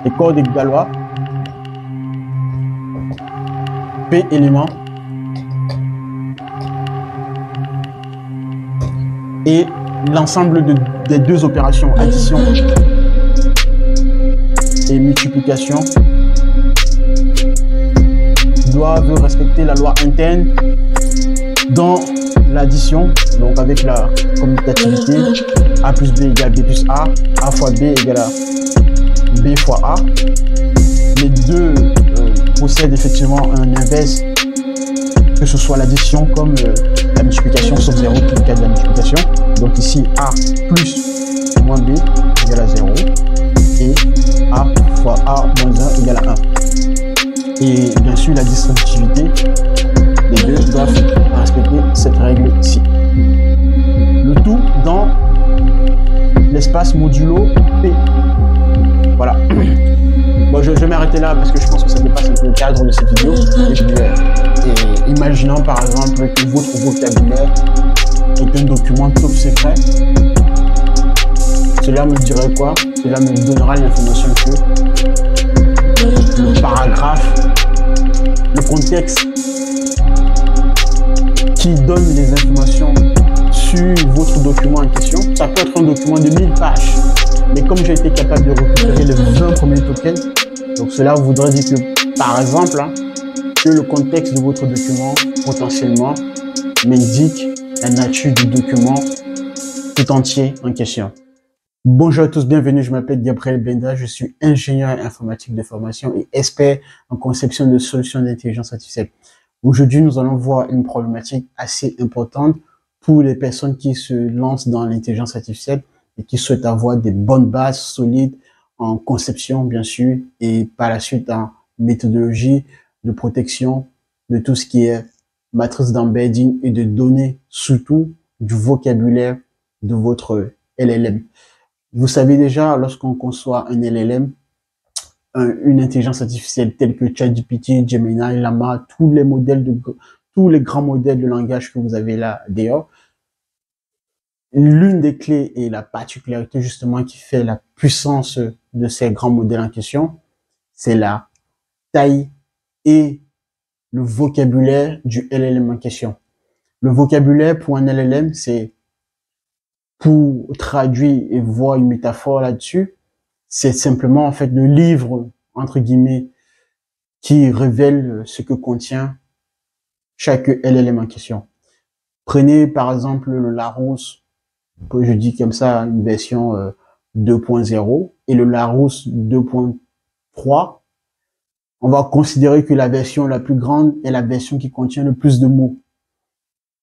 les codes de Galois, P élément et l'ensemble des deux opérations, addition et multiplication, doivent respecter la loi interne dans l'addition, donc avec la commutativité A plus B égale B plus A fois B égale à B fois A. Les deux possèdent effectivement un inverse, que ce soit l'addition comme la multiplication, sauf 0 pour le cas de la multiplication. Donc ici, A plus moins B égale à 0 et A fois A moins 1 égale à 1. Et bien sûr, la distributivité, les deux doivent respecter cette règle ici. Le tout dans l'espace modulo P. Voilà. Bon, je vais m'arrêter là parce que je pense que ça dépasse un peu le cadre de cette vidéo. Et imaginons par exemple que votre vocabulaire est un document top secret. Cela me dirait quoi? Cela me donnera l'information que le paragraphe, le contexte qui donne les informations sur votre document en question, ça peut être un document de 1000 pages. Mais comme j'ai été capable de récupérer les 20 premiers tokens, donc cela voudrait dire que, par exemple, que le contexte de votre document, potentiellement, m'indique la nature du document tout entier en question. Bonjour à tous, bienvenue, je m'appelle Gabriel Benda, je suis ingénieur informatique de formation et expert en conception de solutions d'intelligence artificielle. Aujourd'hui, nous allons voir une problématique assez importante pour les personnes qui se lancent dans l'intelligence artificielle et qui souhaitent avoir des bonnes bases solides en conception, bien sûr, et par la suite en méthodologie de protection de tout ce qui est matrice d'embedding et de données, surtout du vocabulaire de votre LLM. Vous savez déjà, lorsqu'on conçoit un LLM, une intelligence artificielle telle que ChatGPT, Gemini, Llama, tous les grands modèles de langage que vous avez là dehors, l'une des clés et la particularité justement qui fait la puissance de ces grands modèles en question, c'est la taille et le vocabulaire du LLM en question. Le vocabulaire pour un LLM, c'est, pour traduire et voir une métaphore là-dessus, c'est simplement en fait le livre, entre guillemets, qui révèle ce que contient chaque LLM en question. Prenez par exemple le Larousse, je dis comme ça, une version 2.0 et le Larousse 2.3. On va considérer que la version la plus grande est la version qui contient le plus de mots.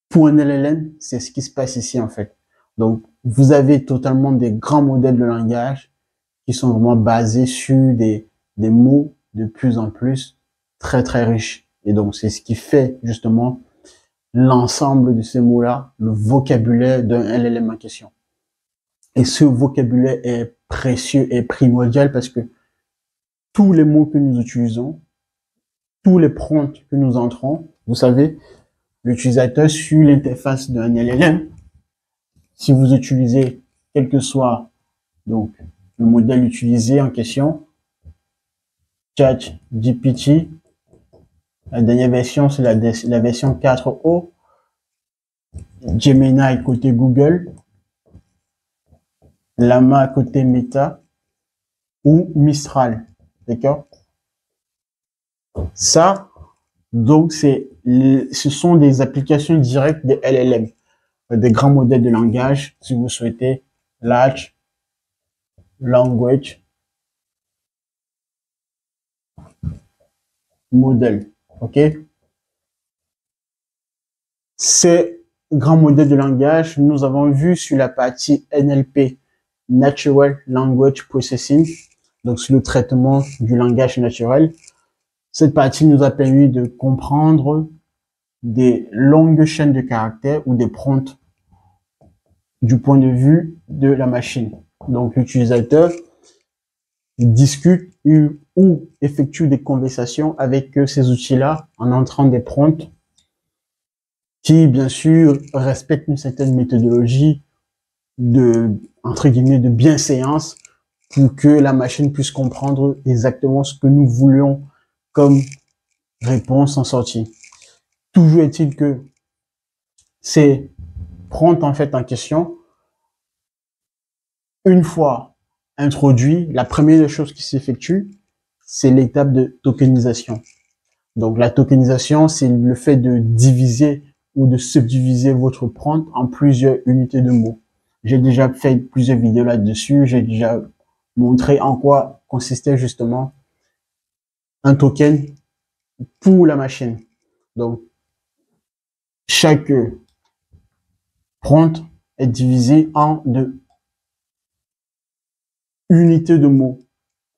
Pour un LLM, c'est ce qui se passe ici en fait. Donc, vous avez totalement des grands modèles de langage qui sont vraiment basés sur des mots de plus en plus très très riches. Et donc, c'est ce qui fait justement l'ensemble de ces mots-là, le vocabulaire d'un LLM en question. Et ce vocabulaire est précieux et primordial parce que tous les mots que nous utilisons, tous les prompts que nous entrons, vous savez, l'utilisateur sur l'interface d'un LLM, si vous utilisez quel que soit donc le modèle utilisé en question, ChatGPT, la dernière version c'est la version 4.0, Gemini côté Google, Llama côté Meta ou Mistral, d'accord? Ça, donc ce sont des applications directes des LLM, des grands modèles de langage, si vous souhaitez, Large Language Model, ok? Ces grands modèles de langage, nous avons vu sur la partie NLP, Natural Language Processing, donc sur le traitement du langage naturel. Cette partie nous a permis de comprendre des longues chaînes de caractères ou des prompts du point de vue de la machine. Donc l'utilisateur discute ou effectue des conversations avec ces outils-là en entrant des prompts qui, bien sûr, respectent une certaine méthodologie de, entre guillemets, de bienséance pour que la machine puisse comprendre exactement ce que nous voulions comme réponse en sortie. Toujours est-il que c'est prendre en fait en question, une fois introduit, la première des choses qui s'effectue, c'est l'étape de tokenisation. Donc la tokenisation, c'est le fait de diviser ou de subdiviser votre prompt en plusieurs unités de mots. J'ai déjà fait plusieurs vidéos là-dessus, j'ai déjà montré en quoi consistait justement un token pour la machine. Donc chaque prompt est divisé en deux unités de mots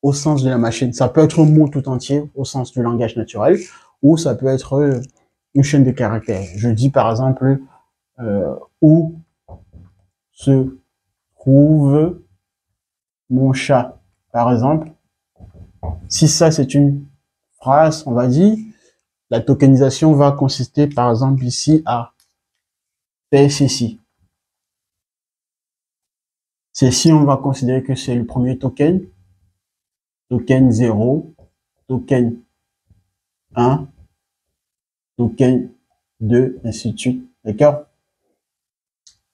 au sens de la machine. Ça peut être un mot tout entier au sens du langage naturel, ou ça peut être une chaîne de caractères. Je dis par exemple où se trouve mon chat, par exemple. Si ça c'est une phrase, on va dire, la tokenisation va consister par exemple ici à faire ceci. Ceci, on va considérer que c'est le premier token, token 0, token 1, token 2, ainsi de suite. D'accord?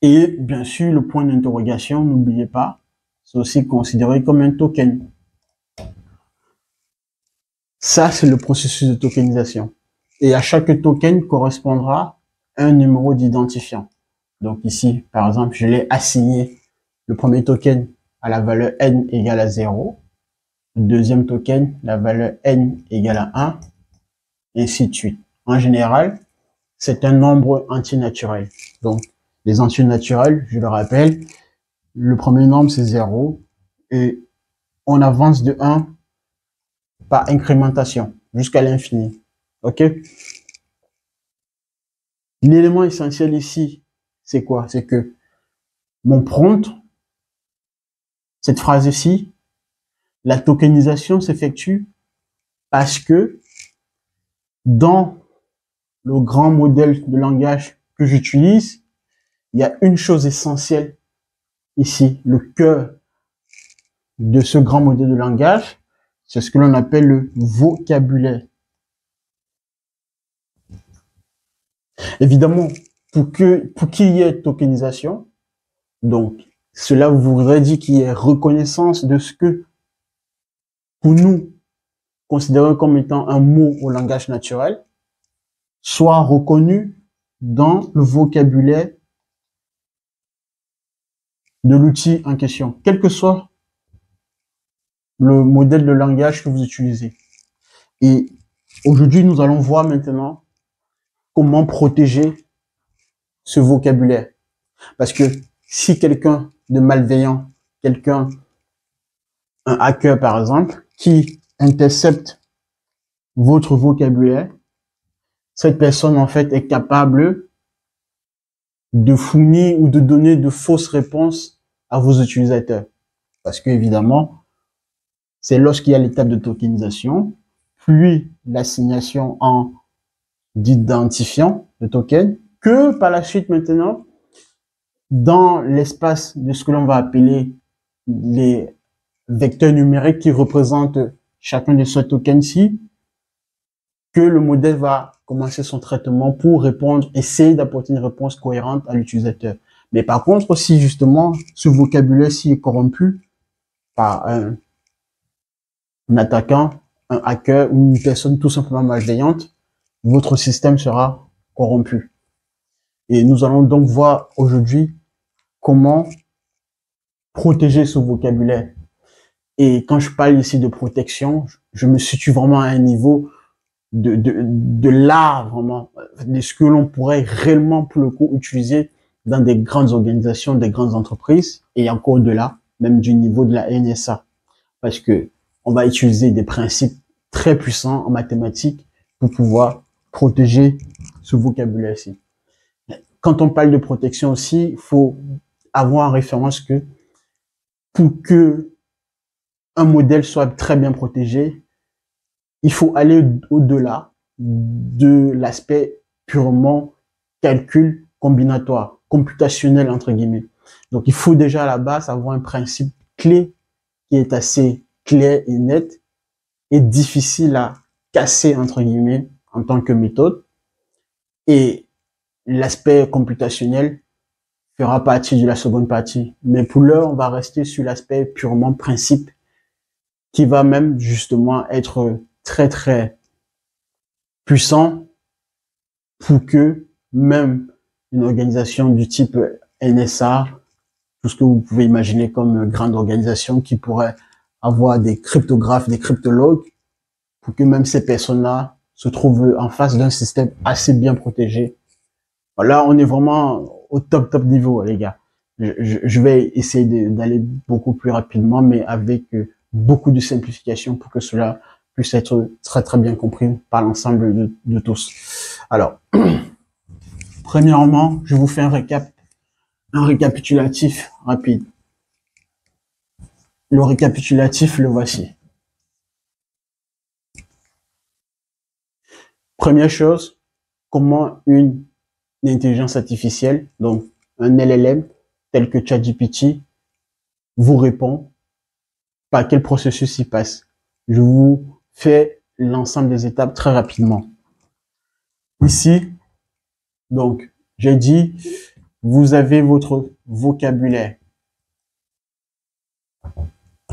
Et bien sûr, le point d'interrogation, n'oubliez pas, c'est aussi considéré comme un token. Ça, c'est le processus de tokenisation. Et à chaque token correspondra un numéro d'identifiant. Donc ici, par exemple, je l'ai assigné le premier token à la valeur n égale à 0. Le deuxième token, la valeur n égale à 1, et ainsi de suite. En général, c'est un nombre entier naturel. Donc, les entiers naturels, je le rappelle, le premier nombre, c'est 0, et on avance de 1 par incrémentation jusqu'à l'infini. OK? L'élément essentiel ici, c'est quoi? C'est que mon prompt, cette phrase-ci, la tokenisation s'effectue parce que dans le grand modèle de langage que j'utilise, il y a une chose essentielle ici, le cœur de ce grand modèle de langage, c'est ce que l'on appelle le vocabulaire. Évidemment, pour qu'il y ait tokenisation, donc cela voudrait dire qu'il y ait reconnaissance de ce que pour nous considérons comme étant un mot au langage naturel, soit reconnu dans le vocabulaire de l'outil en question, quel que soit le modèle de langage que vous utilisez. Et aujourd'hui, nous allons voir maintenant comment protéger ce vocabulaire. Parce que si quelqu'un de malveillant, un hacker par exemple, qui intercepte votre vocabulaire, cette personne en fait est capable de fournir ou de donner de fausses réponses à vos utilisateurs. Parce que évidemment, c'est lorsqu'il y a l'étape de tokenisation, puis l'assignation en d'identifiant de token, que par la suite maintenant, dans l'espace de ce que l'on va appeler les vecteurs numériques qui représentent chacun de ces tokens-ci, que le modèle va commencer son traitement pour répondre, essayer d'apporter une réponse cohérente à l'utilisateur. Mais par contre, si justement ce vocabulaire-ci est corrompu par un attaquant, un hacker ou une personne tout simplement malveillante, votre système sera corrompu. Et nous allons donc voir aujourd'hui comment protéger ce vocabulaire. Et quand je parle ici de protection, je me situe vraiment à un niveau de l'art, vraiment, de ce que l'on pourrait réellement, pour le coup, utiliser dans des grandes organisations, des grandes entreprises, et encore de-là, même du niveau de la NSA. Parce que on va utiliser des principes très puissants en mathématiques pour pouvoir protéger ce vocabulaire-ci. Quand on parle de protection aussi, il faut avoir en référence que pour que un modèle soit très bien protégé, il faut aller au-delà de l'aspect purement calcul combinatoire, computationnel entre guillemets. Donc il faut déjà à la base avoir un principe clé qui qui est assez clair et net et difficile à casser, entre guillemets, en tant que méthode. Et l'aspect computationnel fera partie de la seconde partie. Mais pour l'heure, on va rester sur l'aspect purement principe qui va même justement être très, très puissant pour que même une organisation du type NSA, tout ce que vous pouvez imaginer comme grande organisation qui pourrait avoir des cryptographes, des cryptologues, pour que même ces personnes-là se trouvent en face d'un système assez bien protégé. Là, on est vraiment au top niveau, les gars. Je vais essayer d'aller beaucoup plus rapidement, mais avec beaucoup de simplification pour que cela puisse être très bien compris par l'ensemble de tous. Alors, premièrement, je vous fais un récapitulatif rapide. Le récapitulatif, le voici. Première chose, comment une intelligence artificielle, donc un LLM tel que ChatGPT, vous répond, par quel processus il passe. Je vous fais l'ensemble des étapes très rapidement. Ici, donc, j'ai dit, vous avez votre vocabulaire.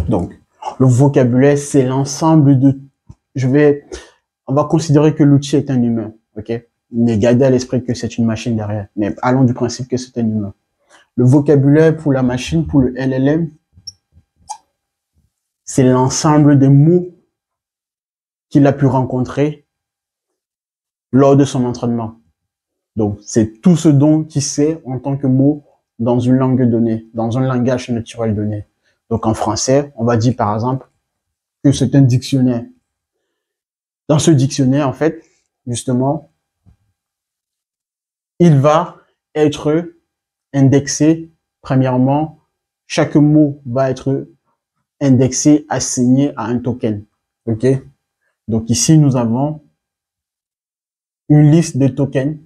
Donc, le vocabulaire, c'est l'ensemble de... On va considérer que l'outil est un humain, ok? Mais gardez à l'esprit que c'est une machine derrière. Mais allons du principe que c'est un humain. Le vocabulaire pour la machine, pour le LLM, c'est l'ensemble des mots qu'il a pu rencontrer lors de son entraînement. Donc, c'est tout ce dont il sait en tant que mot dans une langue donnée, dans un langage naturel donné. Donc, en français, on va dire par exemple que c'est un dictionnaire. Dans ce dictionnaire, en fait, justement, il va être indexé. Premièrement, chaque mot va être indexé, assigné à un token. OK? Donc ici, nous avons une liste de tokens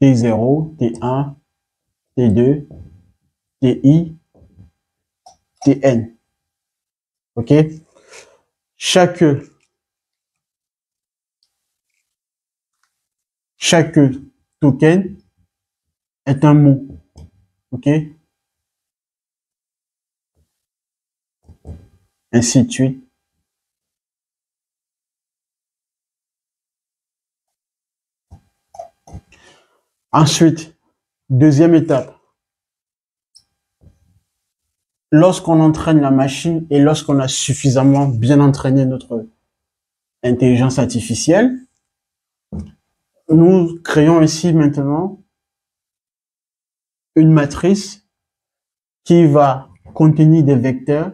T0, T1, T2, TI, Tn. OK? Chaque token est un mot. OK? Ainsi de suite. Ensuite, deuxième étape. Lorsqu'on entraîne la machine et lorsqu'on a suffisamment bien entraîné notre intelligence artificielle, nous créons ici maintenant une matrice qui va contenir des vecteurs,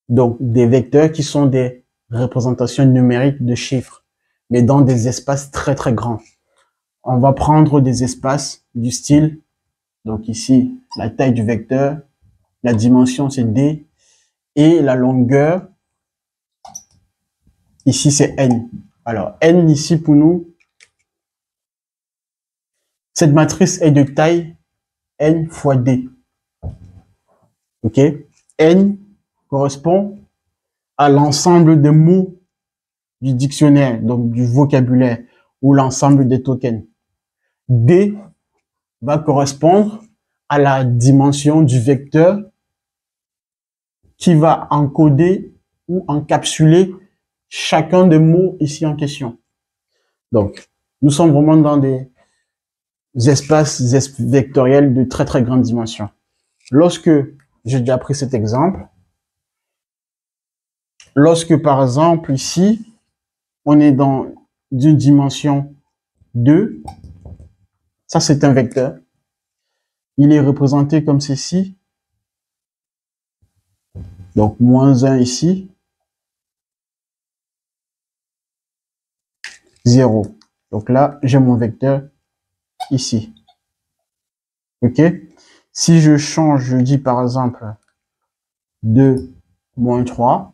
donc des vecteurs qui sont des représentations numériques de chiffres, mais dans des espaces très grands. On va prendre des espaces du style, donc ici, la taille du vecteur, la dimension c'est D, et la longueur, ici c'est N. Alors, N ici pour nous, cette matrice est de taille N fois D. OK? N correspond à l'ensemble des mots du dictionnaire, donc du vocabulaire, ou l'ensemble des tokens. D va correspondre à la dimension du vecteur qui va encoder ou encapsuler chacun des mots ici en question. Donc, nous sommes vraiment dans des espaces vectoriels de très grande dimension. Lorsque, j'ai déjà pris cet exemple, lorsque par exemple ici, on est dans une dimension 2, ça c'est un vecteur, il est représenté comme ceci, donc moins 1 ici, 0. Donc là, j'ai mon vecteur ici. OK? Si je change, je dis par exemple 2, moins 3,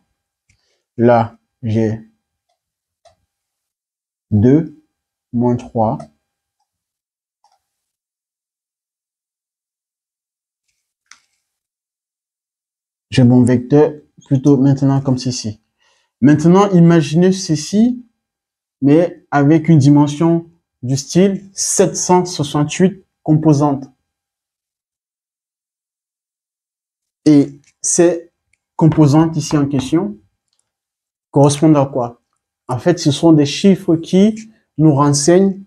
là, j'ai 2, moins 3, J'ai mon vecteur plutôt maintenant comme ceci. Maintenant, imaginez ceci, mais avec une dimension du style 768 composantes. Et ces composantes ici en question correspondent à quoi? En fait, ce sont des chiffres qui nous renseignent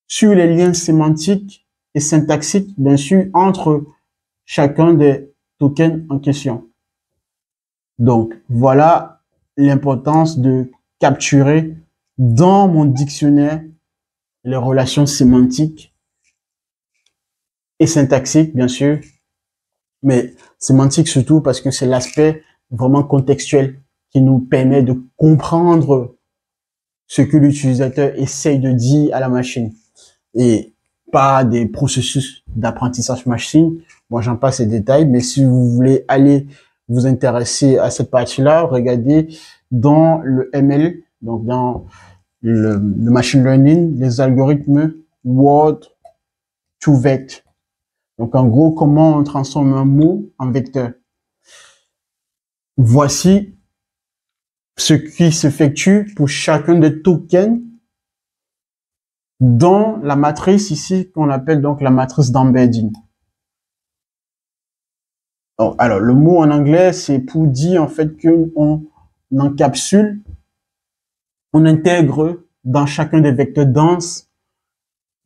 sur les liens sémantiques et syntaxiques, bien sûr, entre chacun des tokens en question. Donc, voilà l'importance de capturer dans mon dictionnaire les relations sémantiques et syntaxiques, bien sûr, mais sémantique surtout parce que c'est l'aspect vraiment contextuel qui nous permet de comprendre ce que l'utilisateur essaye de dire à la machine et pas des processus d'apprentissage machine. Moi, j'en passe ces détails, mais si vous voulez aller vous intéresser à cette partie-là, regardez dans le ML, donc dans le machine learning, les algorithmes word to vect. Donc, en gros, comment on transforme un mot en vecteur. Voici ce qui s'effectue pour chacun des tokens dans la matrice ici qu'on appelle donc la matrice d'embedding. Alors, le mot en anglais, c'est pour dire en fait qu'on encapsule, on intègre dans chacun des vecteurs denses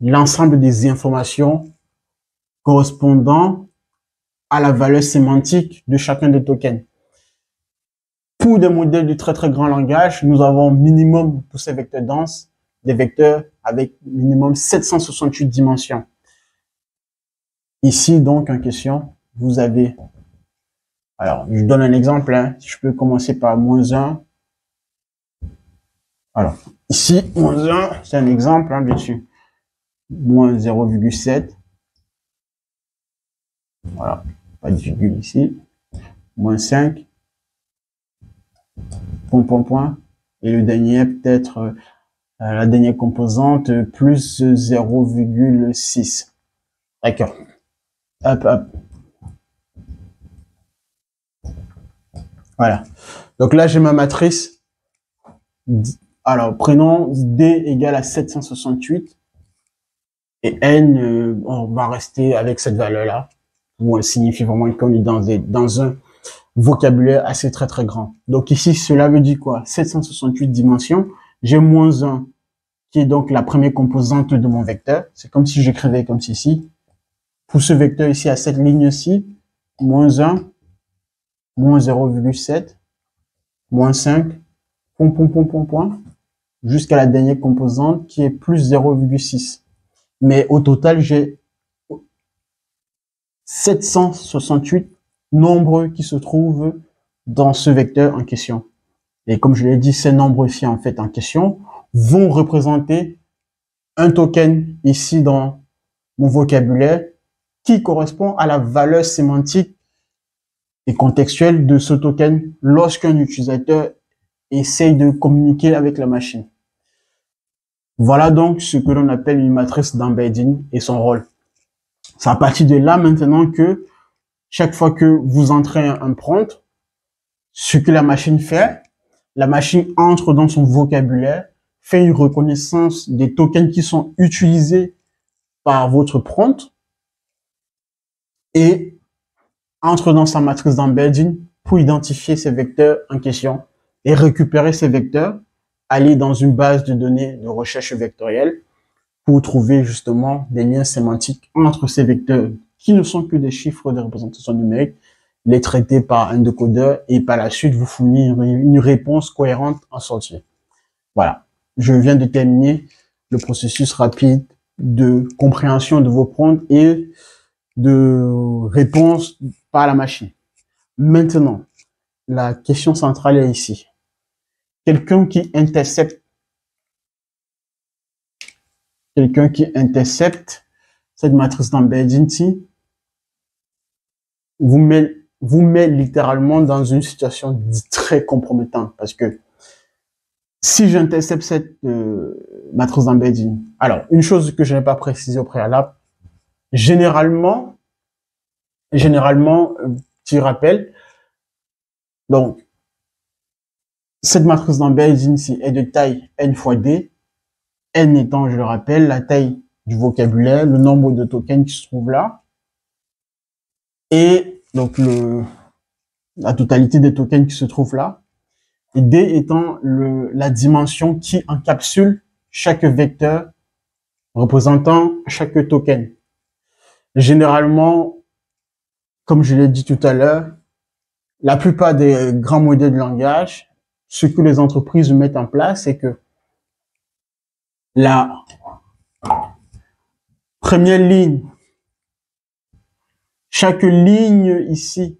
l'ensemble des informations correspondant à la valeur sémantique de chacun des tokens. Pour des modèles de très très grand langage, nous avons minimum pour ces vecteurs denses des vecteurs avec minimum 768 dimensions. Ici donc en question, vous avez, alors je donne un exemple, hein, je peux commencer par -1. Alors ici, -1, c'est un exemple, hein, bien sûr. Moins 0,7. Voilà, pas de virgule ici. -5. Point. Et le dernier, peut-être la dernière composante, plus 0,6. D'accord. Hop. Voilà. Donc là, j'ai ma matrice. Alors, prenons D égale à 768. Et N, on va rester avec cette valeur-là. Où elle signifie vraiment qu'on est dans un vocabulaire assez très très grand. Donc ici, cela veut dire quoi? 768 dimensions. J'ai -1 qui est donc la première composante de mon vecteur. C'est comme si j'écrivais comme ceci. Pour ce vecteur ici, à cette ligne-ci, -1, moins 0,7, -5, point, jusqu'à la dernière composante qui est plus 0,6. Mais au total, j'ai 768 nombres qui se trouvent dans ce vecteur en question. Et comme je l'ai dit, ces nombres-ci en fait en question vont représenter un token ici dans mon vocabulaire qui correspond à la valeur sémantique et contextuelle de ce token lorsqu'un utilisateur essaye de communiquer avec la machine. Voilà donc ce que l'on appelle une matrice d'embedding et son rôle. C'est à partir de là maintenant que chaque fois que vous entrez un prompt, ce que la machine fait, la machine entre dans son vocabulaire, fait une reconnaissance des tokens qui sont utilisés par votre prompt et entre dans sa matrice d'embedding pour identifier ces vecteurs en question et récupérer ces vecteurs, aller dans une base de données de recherche vectorielle pour trouver justement des liens sémantiques entre ces vecteurs qui ne sont que des chiffres de représentation numérique, les traiter par un décodeur et par la suite vous fournir une réponse cohérente en sortie. Voilà, je viens de terminer le processus rapide de compréhension de vos prompts et de réponse par la machine. Maintenant, la question centrale est ici. Quelqu'un qui intercepte cette matrice d'embedding ici vous met littéralement dans une situation très compromettante parce que si j'intercepte cette matrice d'embedding, alors une chose que je n'ai pas précisée au préalable, généralement, petit rappel, Donc, cette matrice d'embedding ici est de taille n fois d, n étant, je le rappelle, la taille du vocabulaire, le nombre de tokens qui se trouve là, et donc la totalité des tokens qui se trouvent là, et d étant la dimension qui encapsule chaque vecteur représentant chaque token. Généralement, comme je l'ai dit tout à l'heure, la plupart des grands modèles de langage, ce que les entreprises mettent en place, c'est que la première ligne, chaque ligne ici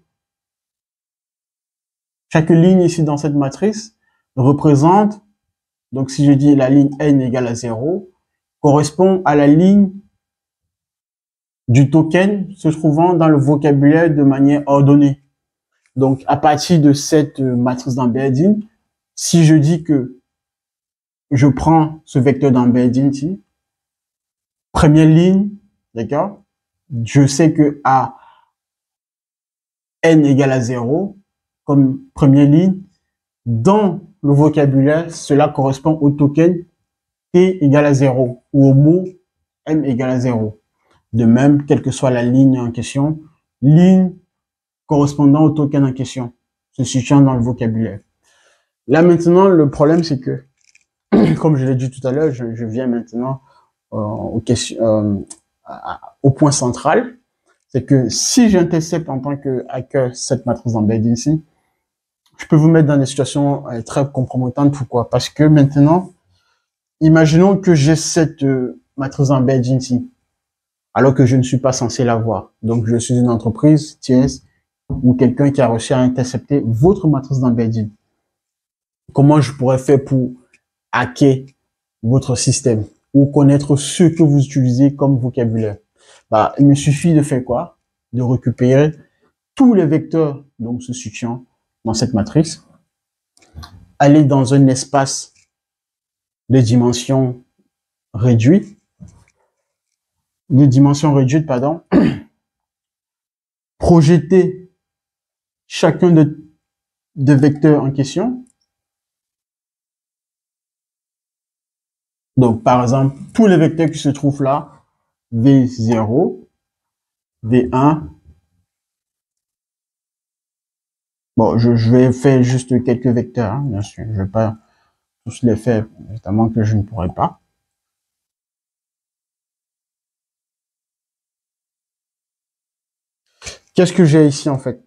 dans cette matrice représente, donc si je dis la ligne n égale à 0, correspond à la ligne du token se trouvant dans le vocabulaire de manière ordonnée. Donc, à partir de cette matrice d'embedding, si je dis que je prends ce vecteur d'embedding ici, première ligne, d'accord, je sais que à n égale à 0, comme première ligne, dans le vocabulaire, cela correspond au token t égale à 0 ou au mot m égale à 0. De même, quelle que soit la ligne en question, ligne correspondant au token en question, se situant dans le vocabulaire. Là maintenant, le problème c'est que, comme je l'ai dit tout à l'heure, je viens maintenant au point central, c'est que si j'intercepte en tant que hacker cette matrice d'embedding ici, je peux vous mettre dans des situations très compromettantes. Pourquoi? Parce que maintenant, imaginons que j'ai cette matrice d'embedding ici, alors que je ne suis pas censé l'avoir. Donc, je suis une entreprise tierce ou quelqu'un qui a réussi à intercepter votre matrice d'embedding. Comment je pourrais faire pour hacker votre système ou connaître ce que vous utilisez comme vocabulaire? Bah, il me suffit de faire quoi? De récupérer tous les vecteurs donc se situant dans cette matrice, aller dans un espace de dimension réduite, pardon, projeter chacun de vecteurs en question. Donc, par exemple, tous les vecteurs qui se trouvent là, V0, V1. Bon, je vais faire juste quelques vecteurs, hein, bien sûr. Je vais pas tous les faire, notamment que je ne pourrai pas. Qu'est-ce que j'ai ici, en fait?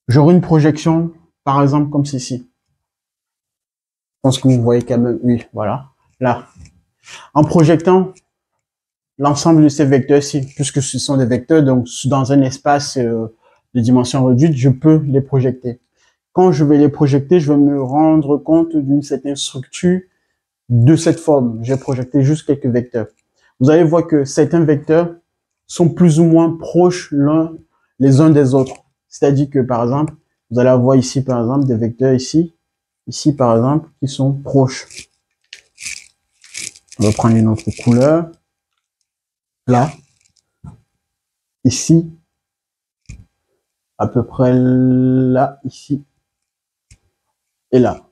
J'aurai une projection, par exemple, comme ceci. Je pense que vous voyez quand même, oui, voilà. Là. En projetant l'ensemble de ces vecteurs-ci, puisque ce sont des vecteurs, donc dans un espace de dimension réduite, je peux les projeter. Quand je vais les projeter, je vais me rendre compte d'une certaine structure de cette forme. J'ai projeté juste quelques vecteurs. Vous allez voir que certains vecteurs sont plus ou moins proches les uns des autres. C'est-à-dire que, par exemple, vous allez avoir ici, par exemple, des vecteurs ici, par exemple, qui sont proches. On va prendre une autre couleur. Là. Ici. À peu près là, ici. Et là.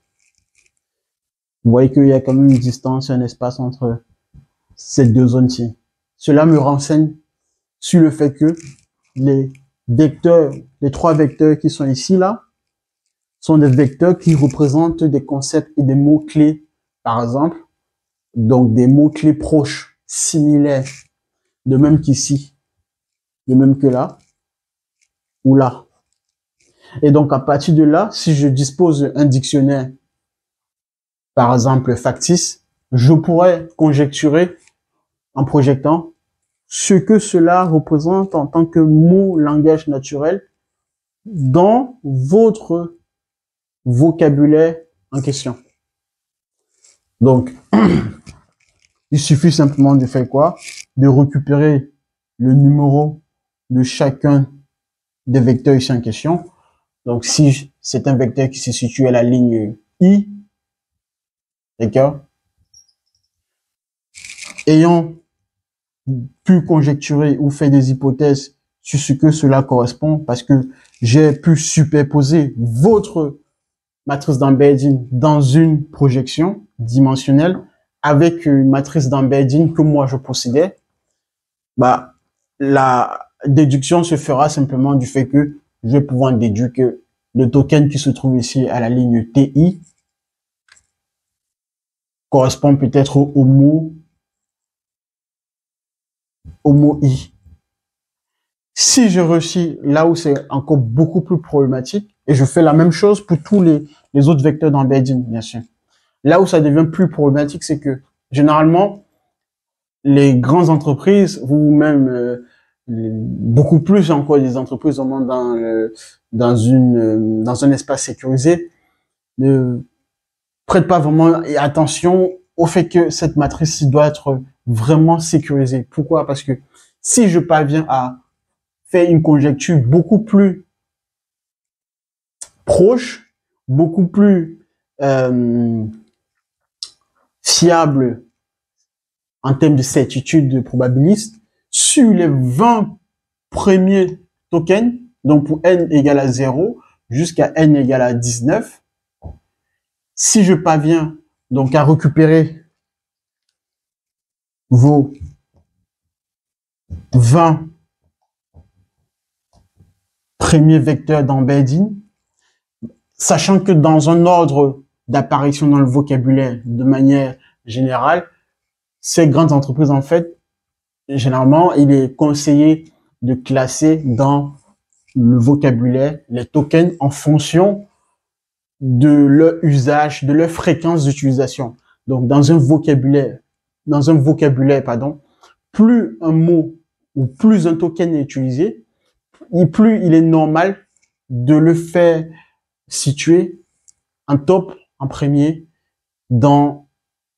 Vous voyez qu'il y a quand même une distance, un espace entre ces deux zones-ci. Cela me renseigne sur le fait que les vecteurs, les trois vecteurs qui sont ici, là, sont des vecteurs qui représentent des concepts et des mots-clés, par exemple. Donc, des mots-clés proches, similaires, de même qu'ici, de même que là, ou là. Et donc, à partir de là, si je dispose un dictionnaire, par exemple factice, je pourrais conjecturer en projetant ce que cela représente en tant que mot langage naturel dans votre vocabulaire en question. Donc, il suffit simplement de faire quoi? De récupérer le numéro de chacun des vecteurs ici en question. Donc, si c'est un vecteur qui se situe à la ligne I, d'accord? Ayant pu conjecturer ou faire des hypothèses sur ce que cela correspond parce que j'ai pu superposer votre matrice d'embedding dans une projection dimensionnelle avec une matrice d'embedding que moi je possédais. Bah, la déduction se fera simplement du fait que je vais pouvoir déduire que le token qui se trouve ici à la ligne TI correspond peut-être au mot I. Si je réussis là où c'est encore beaucoup plus problématique, et je fais la même chose pour tous les autres vecteurs d'embedding, bien sûr. Là où ça devient plus problématique, c'est que généralement, les grandes entreprises, ou même beaucoup plus encore des entreprises au moins dans un espace sécurisé, ne prêtent pas vraiment attention au fait que cette matrice doit être vraiment sécurisée. Pourquoi? Parce que si je parviens à faire une conjecture beaucoup plus proche, beaucoup plus fiable en termes de certitude probabiliste sur les 20 premiers tokens, donc pour n égale à 0 jusqu'à n égale à 19, si je parviens donc à récupérer vos 20 premiers vecteurs d'embedding, sachant que dans un ordre d'apparition dans le vocabulaire de manière générale, ces grandes entreprises, en fait, généralement, il est conseillé de classer dans le vocabulaire les tokens en fonction de leur usage, de leur fréquence d'utilisation. Donc, dans un vocabulaire, pardon, plus un mot ou plus un token est utilisé, plus il est normal de le faire situer en top, en premier, dans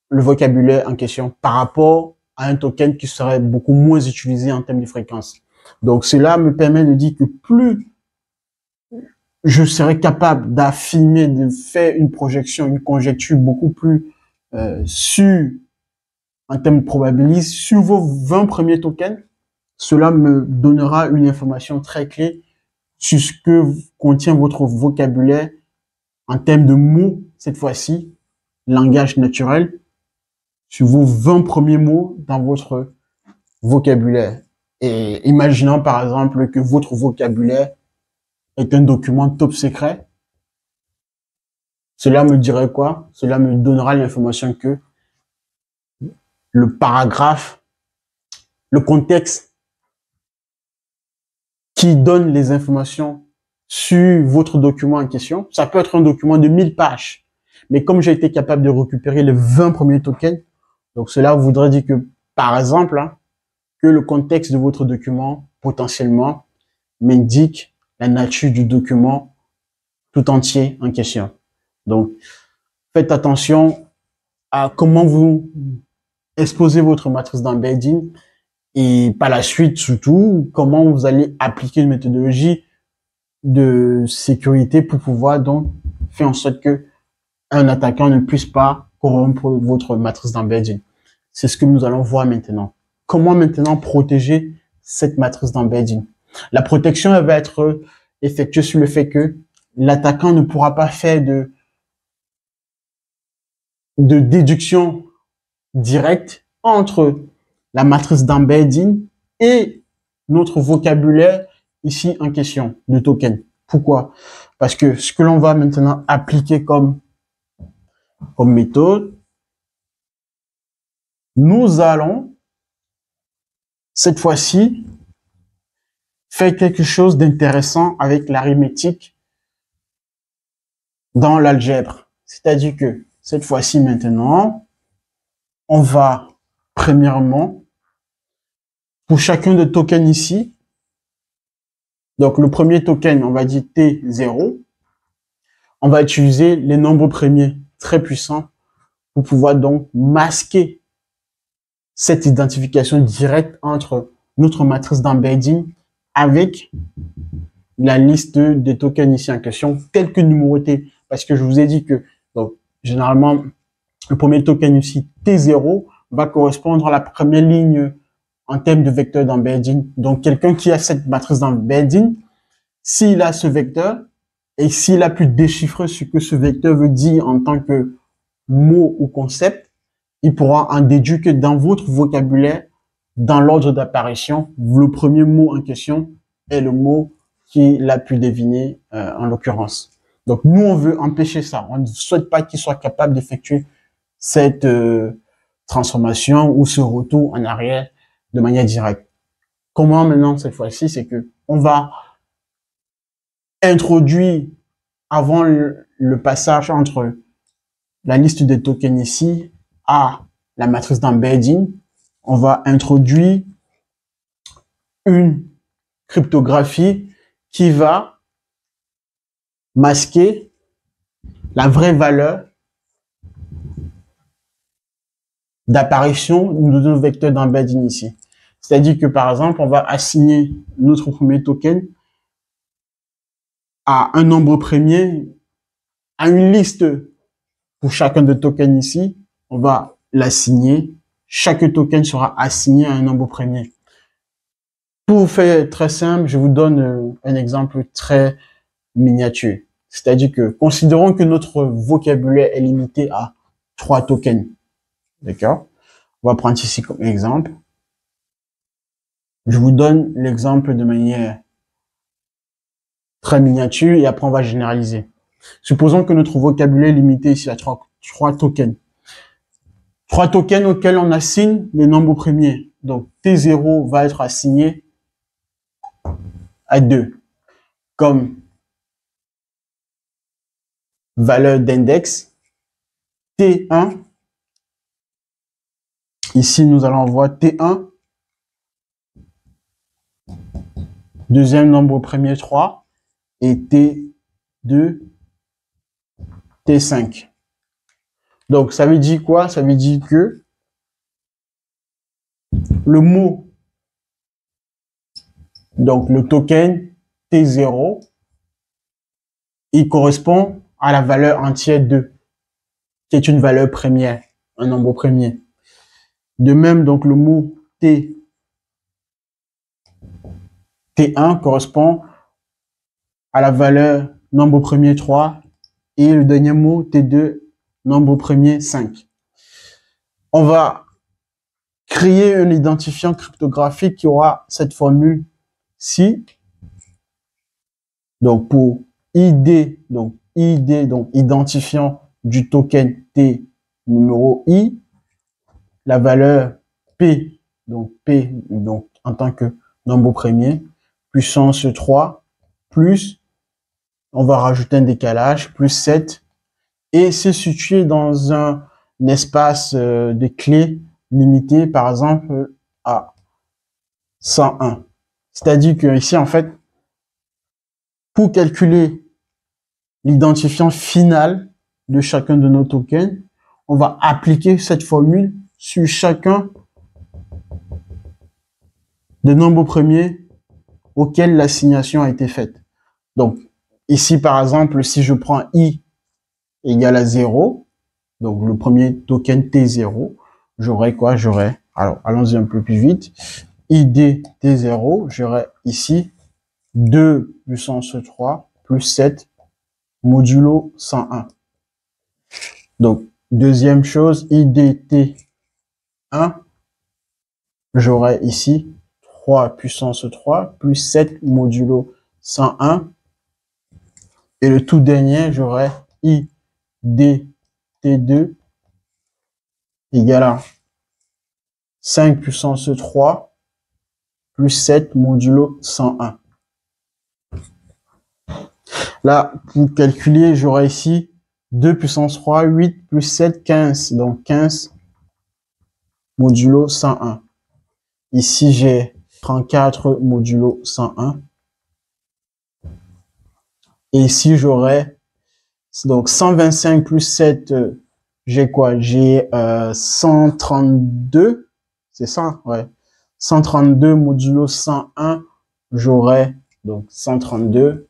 le vocabulaire en question par rapport à un token qui serait beaucoup moins utilisé en termes de fréquence. Donc, cela me permet de dire que plus je serais capable d'affiner, de faire une projection, une conjecture beaucoup plus sûre en termes probabilistes sur vos 20 premiers tokens, cela me donnera une information très clé sur ce que contient votre vocabulaire en termes de mots, cette fois-ci, langage naturel, sur vos 20 premiers mots dans votre vocabulaire. Et imaginons par exemple que votre vocabulaire est un document top secret. Cela me dirait quoi? Cela me donnera l'information que le paragraphe, le contexte qui donne les informations sur votre document en question, ça peut être un document de 1000 pages. Mais comme j'ai été capable de récupérer les 20 premiers tokens, donc cela voudrait dire que, par exemple, que le contexte de votre document, potentiellement, m'indique la nature du document tout entier en question. Donc, faites attention à comment vous exposez votre matrice d'embedding et par la suite, surtout, comment vous allez appliquer une méthodologie de sécurité pour pouvoir donc faire en sorte que un attaquant ne puisse pas corrompre votre matrice d'embedding. C'est ce que nous allons voir maintenant. Comment maintenant protéger cette matrice d'embedding? La protection, elle va être effectuée sur le fait que l'attaquant ne pourra pas faire de déduction directe entre la matrice d'embedding et notre vocabulaire ici en question, de token. Pourquoi? Parce que ce que l'on va maintenant appliquer comme méthode, nous allons cette fois-ci faire quelque chose d'intéressant avec l'arithmétique dans l'algèbre. C'est-à-dire que cette fois-ci maintenant, on va premièrement, pour chacun des tokens ici, donc le premier token, on va dire T0, on va utiliser les nombres premiers très puissants pour pouvoir donc masquer cette identification directe entre notre matrice d'embedding avec la liste des tokens ici en question, tels que numérotés. Parce que je vous ai dit que, donc, généralement, le premier token ici, T0, va correspondre à la première ligne en termes de vecteur d'embedding. Donc, quelqu'un qui a cette matrice d'embedding, s'il a ce vecteur et s'il a pu déchiffrer ce que ce vecteur veut dire en tant que mot ou concept, il pourra en déduire que dans votre vocabulaire, dans l'ordre d'apparition, le premier mot en question est le mot qu'il a pu deviner en l'occurrence. Donc, nous, on veut empêcher ça. On ne souhaite pas qu'il soit capable d'effectuer cette transformation ou ce retour en arrière de manière directe. Comment maintenant, cette fois-ci, c'est que on va introduire avant le passage entre la liste des tokens ici à la matrice d'embedding, on va introduire une cryptographie qui va masquer la vraie valeur d'apparition de nos vecteurs d'embedding ici. C'est-à-dire que, par exemple, on va assigner notre premier token à un nombre premier, à une liste pour chacun des tokens ici. On va l'assigner. Chaque token sera assigné à un nombre premier. Pour faire très simple, je vous donne un exemple très miniature. C'est-à-dire que, considérons que notre vocabulaire est limité à 3 tokens. D'accord? On va prendre ici comme exemple. Je vous donne l'exemple de manière très miniature et après on va généraliser. Supposons que notre vocabulaire est limité ici à 3 tokens. 3 tokens auxquels on assigne les nombres premiers. Donc T0 va être assigné à 2 comme valeur d'index. T1, ici nous allons voir T1, deuxième nombre premier 3, et T2, T5. Donc, ça veut dire quoi? Ça veut dire que le mot, donc le token T0, il correspond à la valeur entière 2, qui est une valeur première, un nombre premier. De même, donc, le mot T1 correspond à la valeur nombre premier 3 et le dernier mot T2, nombre premier 5. On va créer un identifiant cryptographique qui aura cette formule-ci. Donc, pour ID, donc identifiant du token T numéro I, la valeur P, donc en tant que nombre premier, puissance 3, plus, on va rajouter un décalage, plus 7, et c'est situé dans un espace de clés limité, par exemple, à 101. C'est-à-dire que ici, en fait, pour calculer l'identifiant final de chacun de nos tokens, on va appliquer cette formule sur chacun des nombres premiers auxquels l'assignation a été faite. Donc, ici, par exemple, si je prends I égale à 0, donc le premier token T0, j'aurai quoi? J'aurai, alors allons-y un peu plus vite, ID T0, j'aurai ici 2 puissance 3 plus 7 modulo 101. Donc, deuxième chose, ID T1, j'aurai ici 3 puissance 3 plus 7 modulo 101. Et le tout dernier, j'aurai ID T2 égale à 5 puissance 3 plus 7 modulo 101. Là, pour calculer, j'aurai ici 2 puissance 3, 8 plus 7, 15. Donc 15 modulo 101. Ici, j'ai 34 modulo 101. Et ici, j'aurai donc 125 plus 7, j'ai quoi? J'ai 132, c'est ça? Ouais. 132 modulo 101, j'aurai donc 132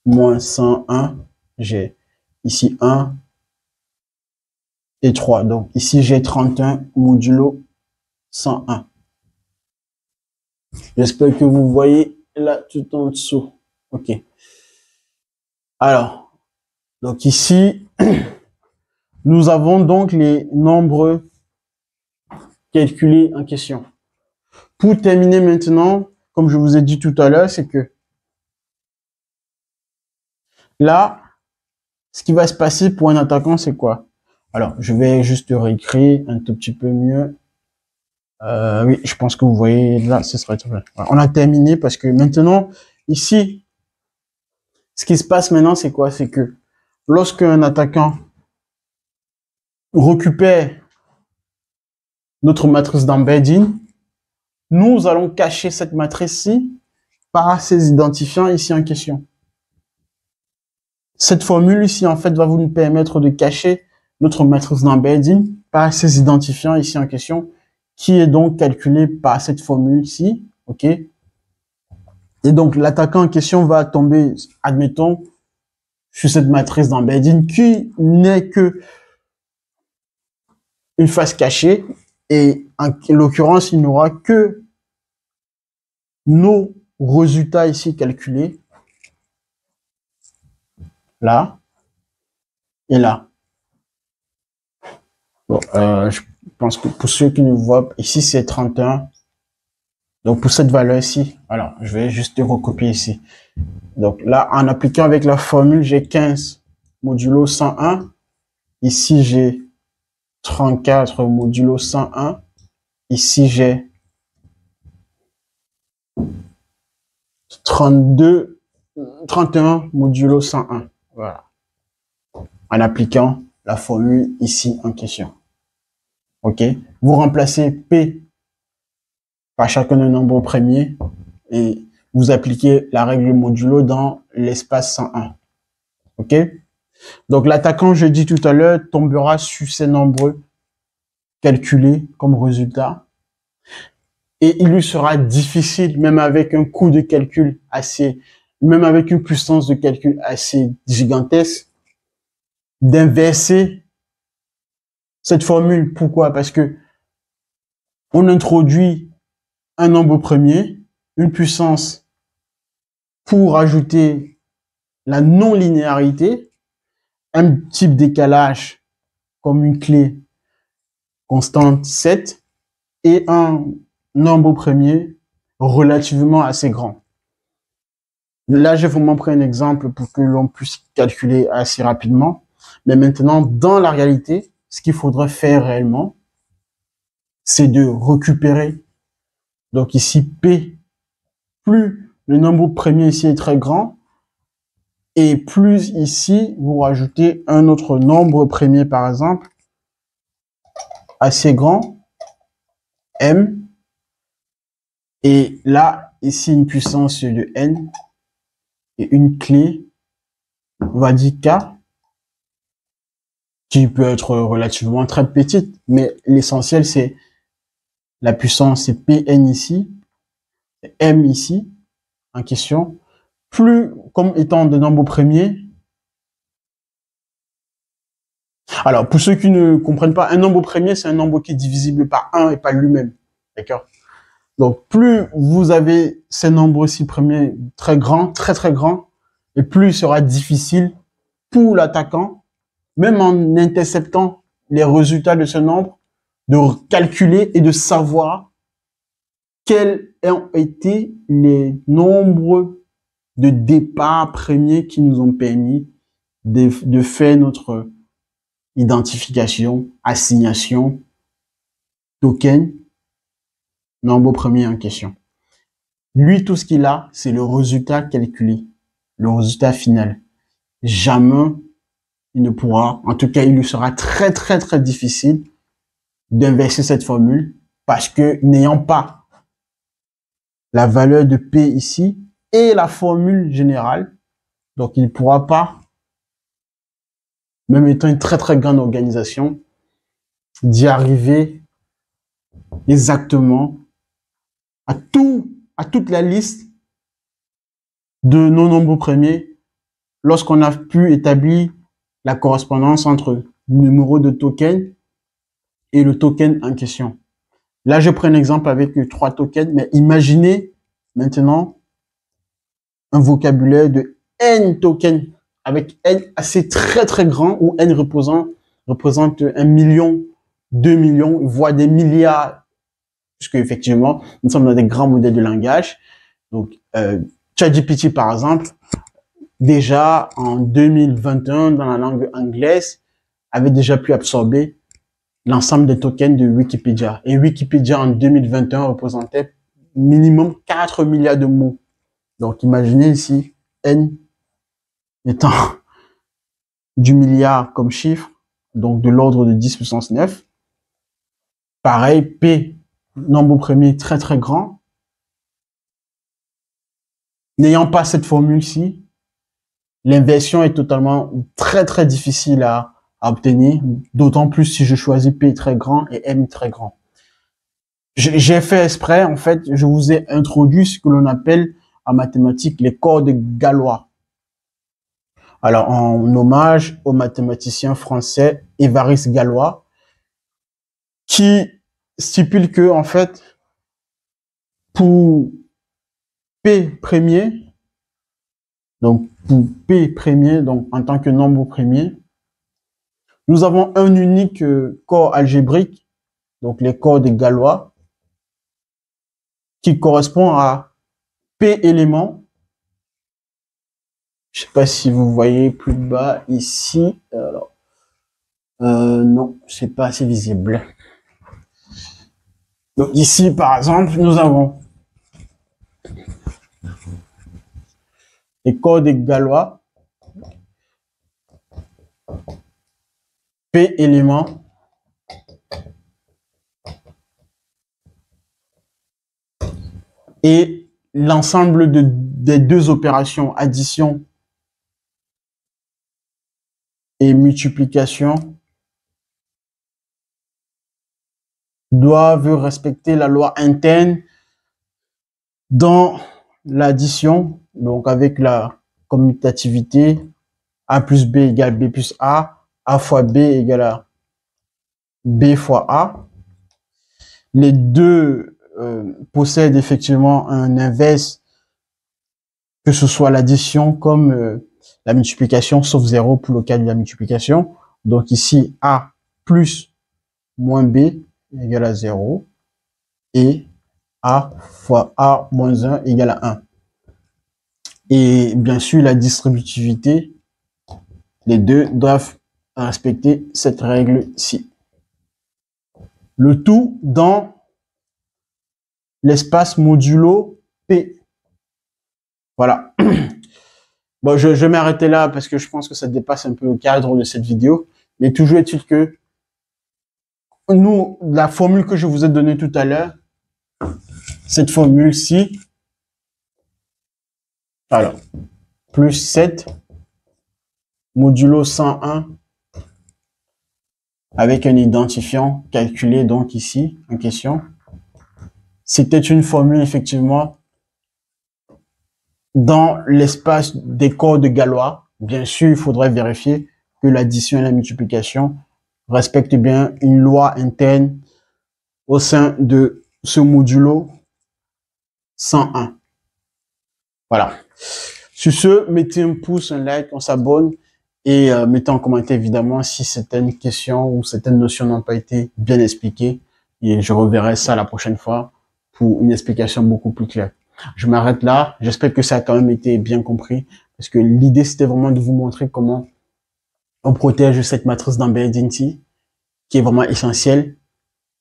moins 101, j'ai ici 1 et 3. Donc ici, j'ai 31 modulo 101. J'espère que vous voyez là tout en dessous. OK. Alors, donc ici, nous avons donc les nombres calculés en question. Pour terminer maintenant, comme je vous ai dit tout à l'heure, c'est que là, ce qui va se passer pour un attaquant, c'est quoi? Alors, je vais juste réécrire un tout petit peu mieux. Oui, je pense que vous voyez là, ce serait tout bien. Voilà, on a terminé parce que maintenant, ici, ce qui se passe maintenant, c'est quoi? C'est que lorsque un attaquant récupère notre matrice d'embedding, nous allons cacher cette matrice-ci par ces identifiants ici en question. Cette formule ici, en fait, va vous nous permettre de cacher notre matrice d'embedding par ces identifiants ici en question, qui est donc calculé par cette formule-ci, OK? Et donc, l'attaquant en question va tomber, admettons, sur cette matrice d'embedding qui n'est que une face cachée, et en l'occurrence, il n'aura que nos résultats ici calculés, là et là. Bon, je pense que pour ceux qui nous voient, ici c'est 31. Donc pour cette valeur-ci, alors je vais juste recopier ici. Donc là, en appliquant avec la formule, j'ai 15 modulo 101. Ici, j'ai 34 modulo 101. Ici, j'ai 31 modulo 101. Voilà. En appliquant la formule ici en question. OK? Vous remplacez P par chacun des nombres premiers et vous appliquez la règle modulo dans l'espace 101. OK? Donc, l'attaquant, je dis tout à l'heure, tombera sur ces nombres calculés comme résultat. Et il lui sera difficile, même avec un coût de calcul assez, même avec une puissance de calcul assez gigantesque, d'inverser cette formule. Pourquoi? Parce que on introduit un nombre premier, une puissance pour ajouter la non-linéarité, un type décalage comme une clé constante 7 et un nombre premier relativement assez grand. Là, je vais vous montrer un exemple pour que l'on puisse calculer assez rapidement. Mais maintenant, dans la réalité, ce qu'il faudrait faire réellement, c'est de récupérer. Donc ici, P, plus le nombre premier ici est très grand, et plus ici, vous rajoutez un autre nombre premier, par exemple, assez grand, M, et là, ici, une puissance de N, et une clé, on va dire K, qui peut être relativement très petite, mais l'essentiel, c'est la puissance, c'est Pn ici, M ici, en question, plus comme étant de nombres premiers. Alors, pour ceux qui ne comprennent pas, un nombre premier, c'est un nombre qui est divisible par 1 et pas lui-même. D'accord? Donc, plus vous avez ces nombres-ci premiers très grands, très très grands, et plus il sera difficile pour l'attaquant, même en interceptant les résultats de ce nombre, de calculer et de savoir quels ont été les nombres de départ premiers qui nous ont permis de faire notre identification, assignation, token, nombre premier en question. Lui, tout ce qu'il a, c'est le résultat calculé, le résultat final. Jamais il ne pourra, en tout cas, il lui sera très, très, très difficile d'inverser cette formule parce que n'ayant pas la valeur de P ici et la formule générale, donc il ne pourra pas, même étant une très, très grande organisation, d'y arriver exactement à toute la liste de nos nombres premiers lorsqu'on a pu établir la correspondance entre le numéro de token et le token en question. Là, je prends un exemple avec 3 tokens, mais imaginez maintenant un vocabulaire de N tokens avec N assez très très grand où N représente 1 million, 2 millions, voire des milliards, puisque effectivement, nous sommes dans des grands modèles de langage. Donc, ChatGPT, par exemple, déjà en 2021, dans la langue anglaise, avait déjà pu absorber l'ensemble des tokens de Wikipédia. Et Wikipédia, en 2021, représentait minimum 4 milliards de mots. Donc, imaginez ici, N étant du milliard comme chiffre, donc de l'ordre de 10 puissance 9. Pareil, P, nombre premier très très grand. N'ayant pas cette formule-ci, l'inversion est totalement très très difficile à obtenir, d'autant plus si je choisis P très grand et M très grand. J'ai fait exprès, en fait, je vous ai introduit ce que l'on appelle en mathématiques les codes galois. Alors, en hommage au mathématicien français Évariste Galois, qui stipule que, en fait, pour P premier, donc pour P premier, donc en tant que nombre premier, nous avons un unique corps algébrique, donc les corps de Galois, qui correspond à P éléments. Je ne sais pas si vous voyez plus bas ici. Alors, non, c'est pas assez visible. Donc ici, par exemple, nous avons les corps de Galois, P éléments, et l'ensemble des deux opérations, addition et multiplication, doivent respecter la loi interne dans l'addition, donc avec la commutativité A plus B égale B plus A fois B égale à B fois A. Les deux possèdent effectivement un inverse, que ce soit l'addition comme la multiplication, sauf 0 pour le cas de la multiplication. Donc ici, A plus moins B égale à 0 et A fois A moins 1 égale à 1. Et bien sûr, la distributivité, les deux doivent respecter cette règle-ci. Le tout dans l'espace modulo P. Voilà. Bon, je vais m'arrêter là parce que je pense que ça dépasse un peu le cadre de cette vidéo. Mais toujours est-il que nous, la formule que je vous ai donnée tout à l'heure, cette formule-ci, alors, plus 7 modulo 101 avec un identifiant calculé donc ici en question. C'était une formule effectivement dans l'espace des codes galois. Bien sûr, il faudrait vérifier que l'addition et la multiplication respectent bien une loi interne au sein de ce modulo 101. Voilà. Sur ce, mettez un pouce, un like, on s'abonne et mettez en commentaire évidemment si certaines questions ou certaines notions n'ont pas été bien expliquées et je reverrai ça la prochaine fois pour une explication beaucoup plus claire. Je m'arrête là. J'espère que ça a quand même été bien compris parce que l'idée c'était vraiment de vous montrer comment on protège cette matrice d'Embedded Identity qui est vraiment essentielle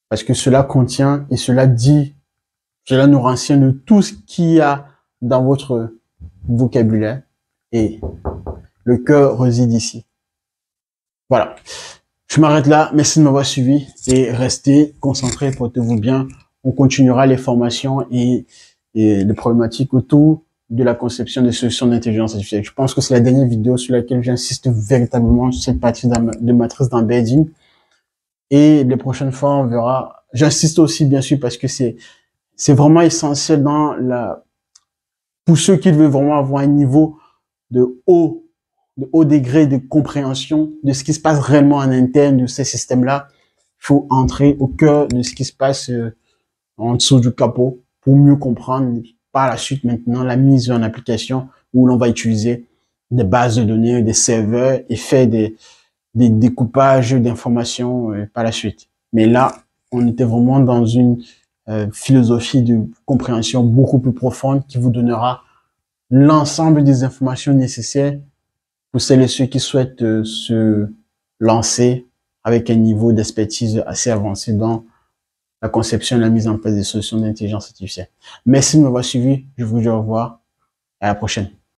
parce que cela contient et cela nous renseigne de tout ce qu'il y a dans votre vocabulaire et le cœur réside ici. Voilà. Je m'arrête là. Merci de m'avoir suivi et restez concentrés, portez-vous bien. On continuera les formations et les problématiques autour de la conception des solutions d'intelligence artificielle. Je pense que c'est la dernière vidéo sur laquelle j'insiste véritablement sur cette partie de matrice d'embedding. Et les prochaines fois, on verra. J'insiste aussi, bien sûr, parce que c'est vraiment essentiel pour ceux qui veulent vraiment avoir un niveau de haut degré de compréhension de ce qui se passe réellement en interne de ces systèmes-là. Il faut entrer au cœur de ce qui se passe en dessous du capot pour mieux comprendre par la suite maintenant la mise en application où l'on va utiliser des bases de données, des serveurs et faire des découpages d'informations par la suite. Mais là, on était vraiment dans une philosophie de compréhension beaucoup plus profonde qui vous donnera l'ensemble des informations nécessaires pour celles et ceux qui souhaitent se lancer avec un niveau d'expertise assez avancé dans la conception et la mise en place des solutions d'intelligence artificielle. Merci de m'avoir suivi. Je vous dis au revoir et à la prochaine.